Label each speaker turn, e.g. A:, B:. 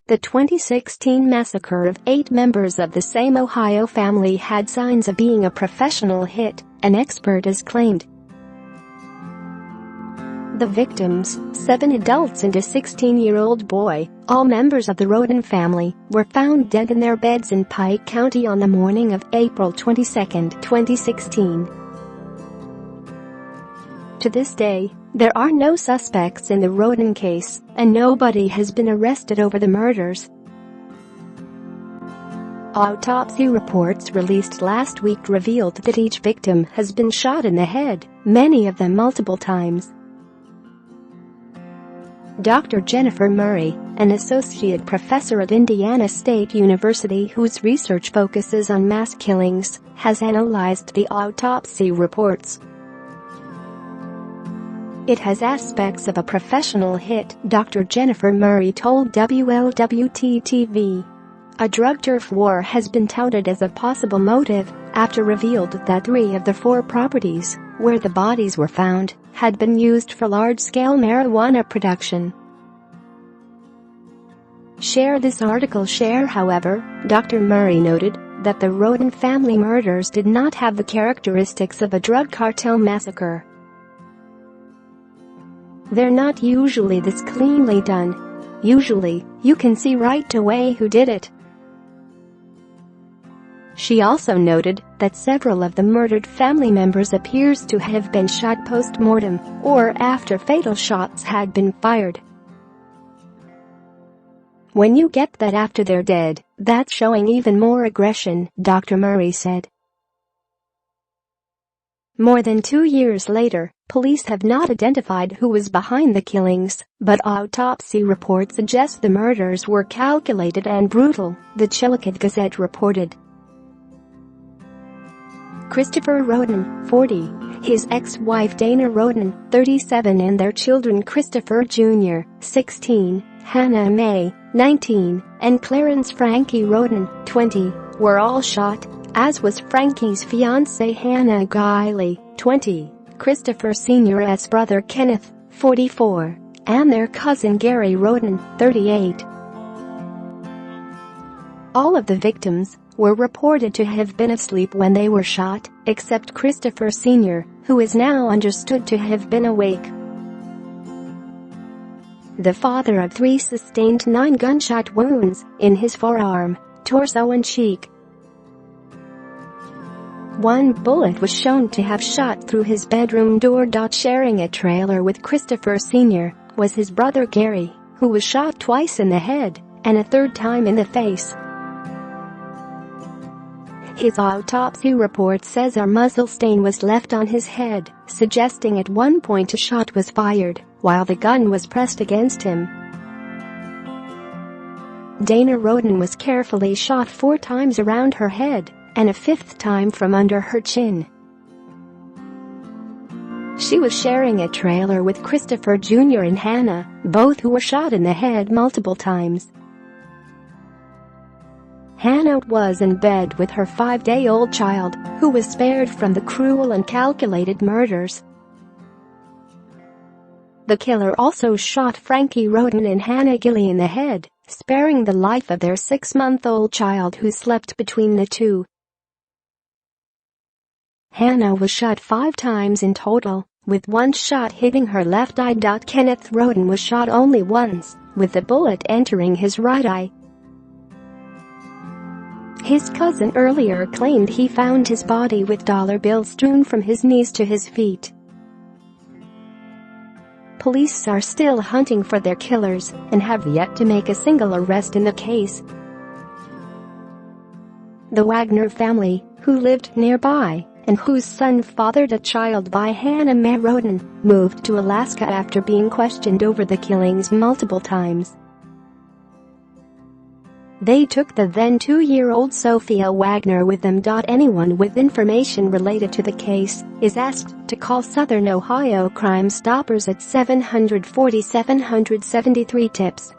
A: The 2016 massacre of 8 members of the same Ohio family had signs of being a professional hit, an expert has claimed. The victims, 7 adults and a 16-year-old boy, all members of the Roden family, were found dead in their beds in Pike County on the morning of April 22, 2016. To this day, there are no suspects in the Roden case, and nobody has been arrested over the murders. Autopsy reports released last week revealed that each victim has been shot in the head, many of them multiple times. Dr. Jennifer Murray, an associate professor at Indiana State University whose research focuses on mass killings, has analyzed the autopsy reports. It has aspects of a professional hit, Dr. Jennifer Murray told WLWT-TV. A drug turf war has been touted as a possible motive after revealed that 3 of the 4 properties, where the bodies were found, had been used for large-scale marijuana production. Share this article. However, Dr. Murray noted that the Roden family murders did not have the characteristics of a drug cartel massacre. They're not usually this cleanly done. Usually, you can see right away who did it. She also noted that several of the murdered family members appears to have been shot post-mortem or after fatal shots had been fired. When you get that after they're dead, that's showing even more aggression, Dr. Murray said. More than 2 years later, police have not identified who was behind the killings, but autopsy reports suggest the murders were calculated and brutal, the Chillicothe Gazette reported. Christopher Roden, 40, his ex-wife Dana Roden, 37 and their children Christopher Jr., 16, Hannah Mae, 19, and Clarence Frankie Roden, 20, were all shot, as was Frankie's fiancée Hannah Guiley, 20, Christopher Sr.'s brother Kenneth, 44, and their cousin Gary Roden, 38. All of the victims were reported to have been asleep when they were shot, except Christopher Sr., who is now understood to have been awake. The father of 3 sustained 9 gunshot wounds in his forearm, torso and cheek. 1 bullet was shown to have shot through his bedroom door. Sharing a trailer with Christopher Sr. was his brother Gary, who was shot twice in the head and a 3rd time in the face. His autopsy report says a muzzle stain was left on his head, suggesting at one point a shot was fired while the gun was pressed against him. Dana Roden was carefully shot 4 times around her head and a 5th time from under her chin. She was sharing a trailer with Christopher Jr. and Hannah, both who were shot in the head multiple times. Hannah was in bed with her 5-day-old child, who was spared from the cruel and calculated murders. The killer also shot Frankie Roden and Hannah Guiley in the head, sparing the life of their 6-month-old child who slept between the two. Hannah was shot 5 times in total, with 1 shot hitting her left eye. Kenneth Roden was shot only once, with the bullet entering his right eye. His cousin earlier claimed he found his body with dollar bills strewn from his knees to his feet. Police are still hunting for their killers and have yet to make a single arrest in the case. The Wagner family, who lived nearby and whose son fathered a child by Hannah Mae Roden, moved to Alaska after being questioned over the killings multiple times. They took the then 2-year-old Sophia Wagner with them. Anyone with information related to the case is asked to call Southern Ohio Crime Stoppers at 740-773-TIPS.